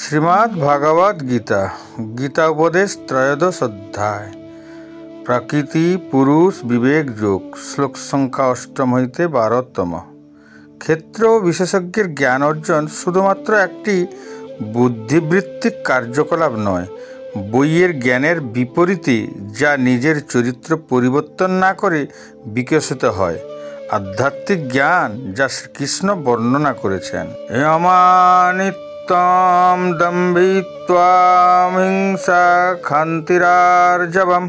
শ্রীমদ্ ভাগবত গীতা গীতা উপদেশ ত্রয়োদশ অধ্যায় প্রকৃতি পুরুষ বিবেক যোগ শ্লোক সংখ্যা ৮ হইতে ১২তম। ক্ষেত্র বিশেষজ্ঞের জ্ঞান অর্জন শুধুমাত্র একটি বুদ্ধিবৃত্তিক কার্যকলাপ নয়, বইয়ের জ্ঞানের বিপরীতে যা নিজের চরিত্র পরিবর্তন না করে বিকশিত হয়, আধ্যাত্মিক জ্ঞান যা শ্রীকৃষ্ণ বর্ণনা করেছেন। তম দম্ভিত্বাম হিংসা খান্তিরার্জবম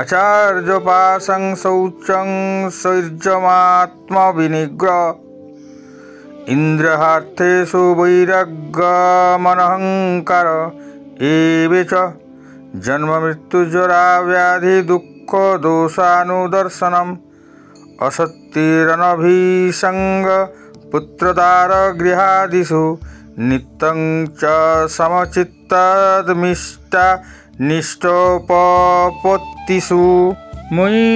আচার্যোপাসং শৌচং শৌর্যমাত্মবিনিগ্রহ ইন্দ্রিয়ার্থেষু বৈরাগ্যমনহংকার এবেচ জন্ম মৃত্যুজরা ব্যাধি দুঃখ দোষানুদর্শনম অসত্যিরনভিসঙ্গ পুত্রদার গৃহাদিষু নিত্যং চ সমচিত্তদমিষ্টা নিষ্টোপপত্তিষু ময়ি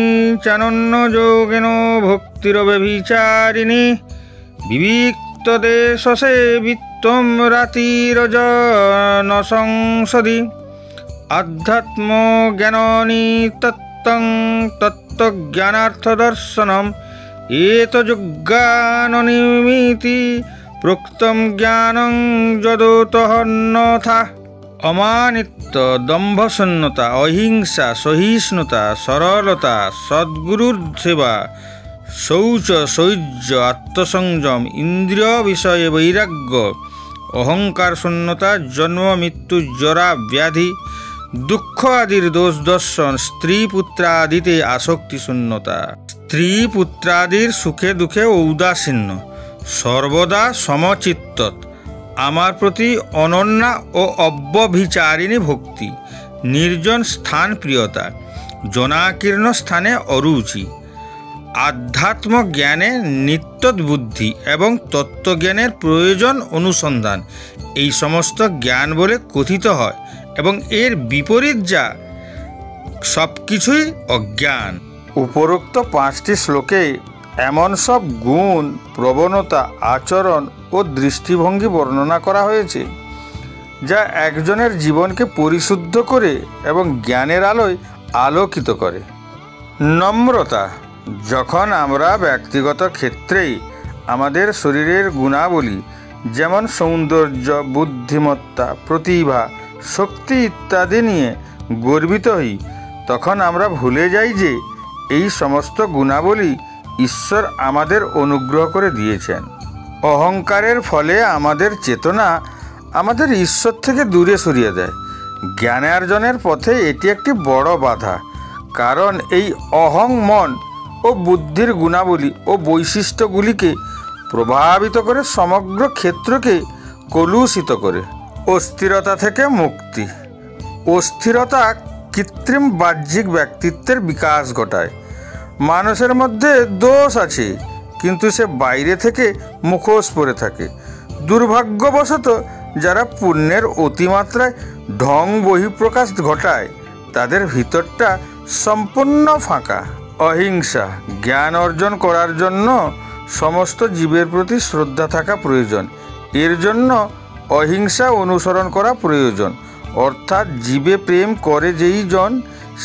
চানন্য যোগেন ভক্তিরব্যভিচারিণী বিবিক্তদেশসেবিত্বম রাতিরজন সংসদি আধ্যাত্মজ্ঞাননিতত্ত্বং তত্ত্বজ্ঞানার্থদর্শনম এতযুজ্ঞাননিমিতি প্রোক্তম জ্ঞানং যদোতহন্যথা। অমানিত্য, দম্ভশূন্যতা, অহিংসা, সহিষ্ণুতা, সরলতা, সদ্গুরুর সেবা, শৌচ, শৌর্য, আত্মসংযম, ইন্দ্রিয় বিষয়ে বৈরাগ্য, অহংকার শূন্যতা, জন্ম মৃত্যু জরা ব্যাধি দুঃখ আদির দোষ দর্শন, স্ত্রী পুত্রাদিতে আসক্তি শূন্যতা, স্ত্রী পুত্রাদির সুখে দুঃখে ঔদাসীন্য, সর্বদা সমচিত্ত, আমার প্রতি অনন্যা ও অব্যভিচারিণী ভক্তি, নির্জন স্থান প্রিয়তা, জনাকীর্ণ স্থানে অরুচি, আধ্যাত্ম জ্ঞানে নিত্যবুদ্ধি এবং তত্ত্বজ্ঞানের প্রয়োজন অনুসন্ধান, এই সমস্ত জ্ঞান বলে কথিত হয় এবং এর বিপরীত যা সব কিছুই অজ্ঞান। উপরোক্ত 5টি শ্লোকে এমন সব গুণ, প্রবণতা, আচরণ ও দৃষ্টিভঙ্গি বর্ণনা করা হয়েছে যা একজনের জীবনকে পরিশুদ্ধ করে এবং জ্ঞানের আলোয় আলোকিত করে। নম্রতা, যখন আমরা ব্যক্তিগত ক্ষেত্রেই আমাদের শরীরের গুণাবলী যেমন সৌন্দর্য, বুদ্ধিমত্তা, প্রতিভা, শক্তি ইত্যাদি নিয়ে গর্বিত হই, তখন আমরা ভুলে যাই যে এই সমস্ত গুণাবলী ঈশ্বর আমাদের অনুগ্রহ করে দিয়েছেন। অহংকারের ফলে আমাদের চেতনা আমাদের ঈশ্বর থেকে দূরে সরিয়ে দেয়। জ্ঞানার্জনের পথে এটি একটি বড় বাধা, কারণ এই অহং মন ও বুদ্ধির গুণাবলী ও বৈশিষ্ট্যগুলিকে প্রভাবিত করে সমগ্র ক্ষেত্রকে কলুষিত করে। অস্থিরতা থেকে মুক্তি। অস্থিরতা কৃত্রিম বাহ্যিক ব্যক্তিত্বের বিকাশ ঘটায়। মানুষের মধ্যে দোষ আছে, কিন্তু সে বাইরে থেকে মুখোশ পরে থাকে। দুর্ভাগ্যবশত যারা পুণ্যের অতিমাত্রায় ঢং বহিঃপ্রকাশ ঘটায়, তাদের ভিতরটা সম্পূর্ণ ফাঁকা। অহিংসা, জ্ঞান অর্জন করার জন্য সমস্ত জীবের প্রতি শ্রদ্ধা থাকা প্রয়োজন। এর জন্য অহিংসা অনুসরণ করা প্রয়োজন, অর্থাৎ জীবে প্রেম করে যেই জন,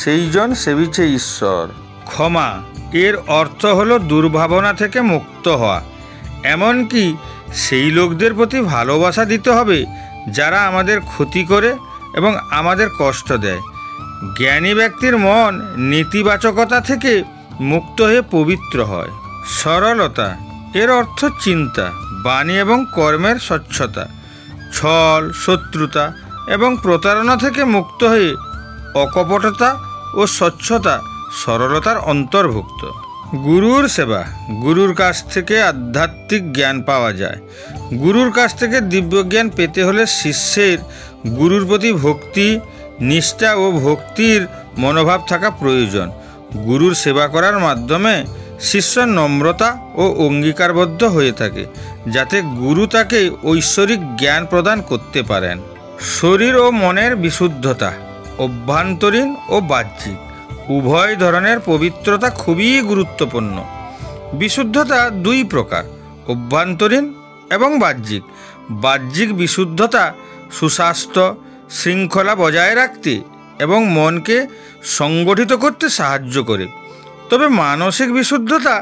সেই জন সেবিছে ঈশ্বর। ক্ষমা, এর অর্থ হলো দুর্ভাবনা থেকে মুক্ত হওয়া, এমনকি সেই লোকদের প্রতি ভালোবাসা দিতে হবে যারা আমাদের ক্ষতি করে এবং আমাদের কষ্ট দেয়। জ্ঞানী ব্যক্তির মন নেতিবাচকতা থেকে মুক্ত হয়ে পবিত্র হয়। সরলতা, এর অর্থ চিন্তা, বাণী এবং কর্মের স্বচ্ছতা, ছল, শত্রুতা এবং প্রতারণা থেকে মুক্ত হয়ে অকপটতা ও স্বচ্ছতা সরলতার অন্তর্ভুক্ত। গুরুর সেবা, গুরুর কাছ থেকে আধ্যাত্মিক জ্ঞান পাওয়া যায়। গুরুর কাছ থেকে দিব্যজ্ঞান পেতে হলে শিষ্যের গুরুর প্রতি ভক্তি, নিষ্ঠা ও ভক্তির মনোভাব থাকা প্রয়োজন। গুরুর সেবা করার মাধ্যমে শিষ্য নম্রতা ও অঙ্গীকারবদ্ধ হয়ে থাকে, যাতে গুরু তাকে ঐশ্বরিক জ্ঞান প্রদান করতে পারেন। শরীর ও মনের বিশুদ্ধতা, অভ্যন্তরীণ ও বাহ্যিক উভয় ধরনের পবিত্রতা খুবই গুরুত্বপূর্ণ। বিশুদ্ধতা 2 প্রকার, অভ্যন্তরীণ এবং বাহ্যিক। বাহ্যিক বিশুদ্ধতা সুস্বাস্থ্য শৃঙ্খলা বজায় রাখতে এবং মনকে সংগঠিত করতে সাহায্য করে। তবে মানসিক বিশুদ্ধতা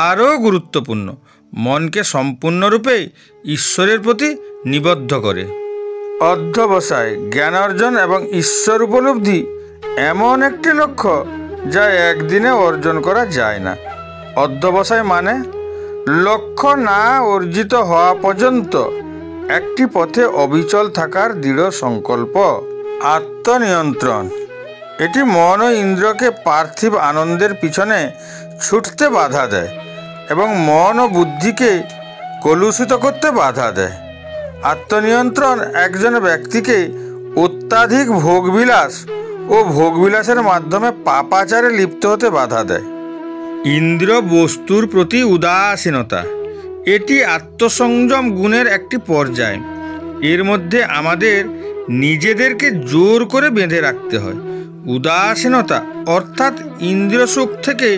আরও গুরুত্বপূর্ণ, মনকে সম্পূর্ণরূপে ঈশ্বরের প্রতি নিবদ্ধ করে। অধ্যবসায়, জ্ঞান অর্জন এবং ঈশ্বর উপলব্ধি এমন একটি লক্ষ্য যা একদিনে অর্জন করা যায় না। অধ্যবসায় মানে লক্ষ্য না অর্জিত হওয়া পর্যন্ত একটি পথে অবিচল থাকার দৃঢ় সংকল্প। আত্মনিয়ন্ত্রণ, এটি মন ও ইন্দ্রিয়কে পার্থিব আনন্দের পিছনে ছুটতে বাধা দেয় এবং মন ও বুদ্ধিকে কলুষিত করতে বাধা দেয়। আত্মনিয়ন্ত্রণ একজন ব্যক্তিকে অত্যাধিক ভোগবিলাস ও ভোগবিলাসের মাধ্যমে পাপাচারে লিপ্ত হতে বাধা দেয়। ইন্দ্রিয় বস্তুর প্রতি উদাসীনতা, এটি আত্মসংযম গুণের একটি পর্যায়। এর মধ্যে আমাদের নিজেদেরকে জোর করে বেঁধে রাখতে হয়। উদাসীনতা অর্থাৎ ইন্দ্রিয় সুখ থেকে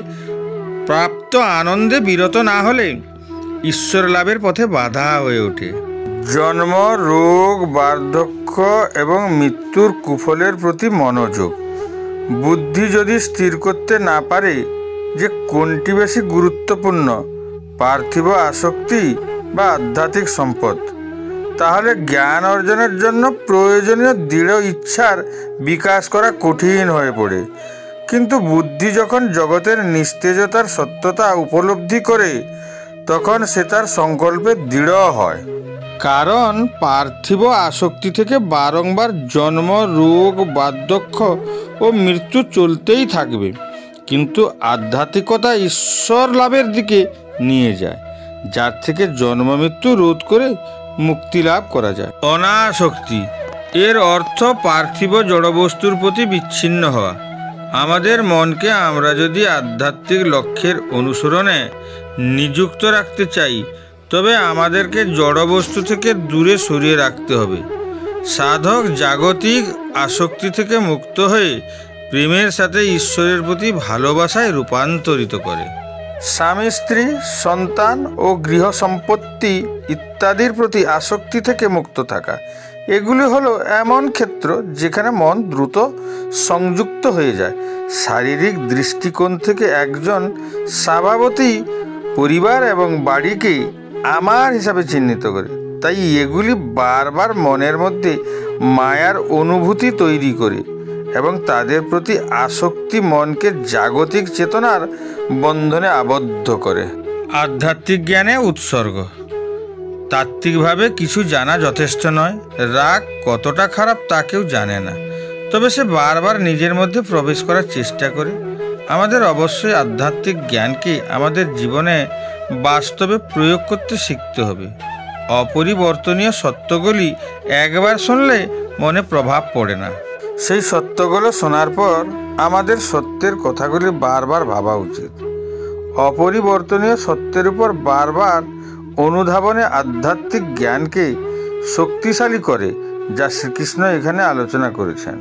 প্রাপ্ত আনন্দে বিরত না হলে ঈশ্বর লাভের পথে বাধা হয়ে ওঠে। জন্ম, রোগ, বার্ধক্য এবং মৃত্যুর কুফলের প্রতি মনোযোগ। বুদ্ধি যদি স্থির করতে না পারে যে কোনটি বেশি গুরুত্বপূর্ণ, পার্থিব আসক্তি বা আধ্যাত্মিক সম্পদ, তাহলে জ্ঞান অর্জনের জন্য প্রয়োজনীয় দৃঢ় ইচ্ছার বিকাশ করা কঠিন হয়ে পড়ে। কিন্তু বুদ্ধি যখন জগতের নিস্তেজতার সত্যতা উপলব্ধি করে তখন সে তার সংকল্পে দৃঢ় হয়। কারণ পার্থিব আসক্তি থেকে বারংবার জন্ম, রোগ, বার্ধক্য ও মৃত্যু চলতেই থাকবে, কিন্তু আধ্যাত্মিকতা ঈশ্বর লাভের দিকে নিয়ে যায়, যার থেকে জন্ম মৃত্যু রোধ করে মুক্তি লাভ করা যায়। অনাসক্তি, এর অর্থ পার্থিব জড়বস্তুর প্রতি বিচ্ছিন্ন হওয়া। আমাদের মনকে আমরা যদি আধ্যাত্মিক লক্ষ্যের অনুসরণে নিযুক্ত রাখতে চাই তবে আমাদেরকে জড়বস্তু থেকে দূরে সরিয়ে রাখতে হবে। সাধক জাগতিক আসক্তি থেকে মুক্ত হয়ে প্রেমের সাথে ঈশ্বরের প্রতি ভালোবাসায় রূপান্তরিত করে। স্বামী স্ত্রী, সন্তান ও গৃহ সম্পত্তি ইত্যাদির প্রতি আসক্তি থেকে মুক্ত থাকা, এগুলি হলো এমন ক্ষেত্র যেখানে মন দ্রুত সংযুক্ত হয়ে যায়। শারীরিক দৃষ্টিকোণ থেকে একজন স্বভাবতই পরিবার এবং বাড়িকে আমার হিসাবে চিহ্নিত করে, তাই এগুলি বারবার মনের মধ্যে মায়ার অনুভূতি তৈরি করে এবং তাদের প্রতি আসক্তি মনকে জাগতিক চেতনার বন্ধনে আবদ্ধ করে। আধ্যাত্মিক জ্ঞানে উৎসর্গ, তাত্ত্বিকভাবে কিছু জানা যথেষ্ট নয়। রাগ কতটা খারাপ তা কেউ জানে না, তবে সে বারবার নিজের মধ্যে প্রবেশ করার চেষ্টা করে। আমাদের অবশ্যই আধ্যাত্মিক জ্ঞানকে আমাদের জীবনে বাস্তবে প্রয়োগ করতে শিখতে হবে। অপরিবর্তনীয় সত্যগুলি একবার শুনলে মনে প্রভাব পড়ে না, সেই সত্যগুলো শোনার পর আমাদের সত্যের কথাগুলি বারবার ভাবা উচিত। অপরিবর্তনীয় সত্যের উপর বারবার অনুধাবনে আধ্যাত্মিক জ্ঞানকে শক্তিশালী করে, যা শ্রীকৃষ্ণ এখানে আলোচনা করেছেন।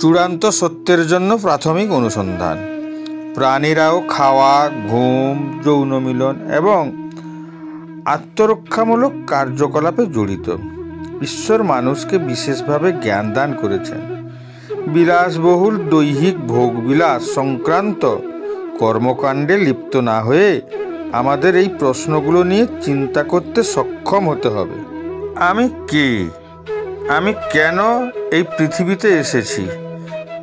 চূড়ান্ত সত্যের জন্য প্রাথমিক অনুসন্ধান। প্রাণীরাও খাওয়া, ঘুম, যৌন মিলন এবং আত্মরক্ষামূলক কার্যকলাপে জড়িত। ঈশ্বর মানুষকে বিশেষভাবে জ্ঞান দান করেছেন। বিলাসবহুল দৈহিক ভোগবিলাস সংক্রান্ত কর্মকাণ্ডে লিপ্ত না হয়ে আমাদের এই প্রশ্নগুলো নিয়ে চিন্তা করতে সক্ষম হতে হবে। আমি কে? আমি কেন এই পৃথিবীতে এসেছি?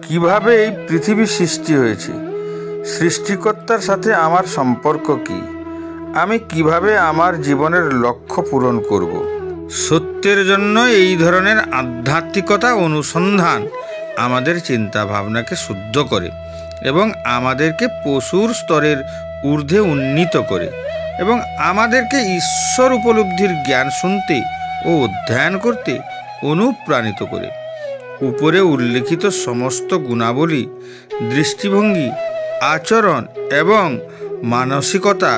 কিভাবে এই পৃথিবী সৃষ্টি হয়েছে? সৃষ্টিকর্তার সাথে আমার সম্পর্ক কি? আমি কিভাবে আমার জীবনের লক্ষ্য পূরণ করব? সত্যের জন্য এই ধরনের আধ্যাত্মিকতা অনুসন্ধান আমাদের চিন্তা ভাবনাকে শুদ্ধ করে এবং আমাদেরকে পশুর স্তরের ঊর্ধ্বে উন্নীত করে এবং আমাদেরকে ঈশ্বর উপলব্ধির জ্ঞান শুনতে ও অধ্যয়ন করতে অনুপ্রাণিত করে। উপরে উল্লেখিত সমস্ত গুণাবলী, দৃষ্টিভঙ্গি, আচরণ এবং মানসিকতা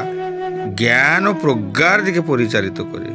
জ্ঞান ও প্রজ্ঞার দিকে পরিচালিত করে।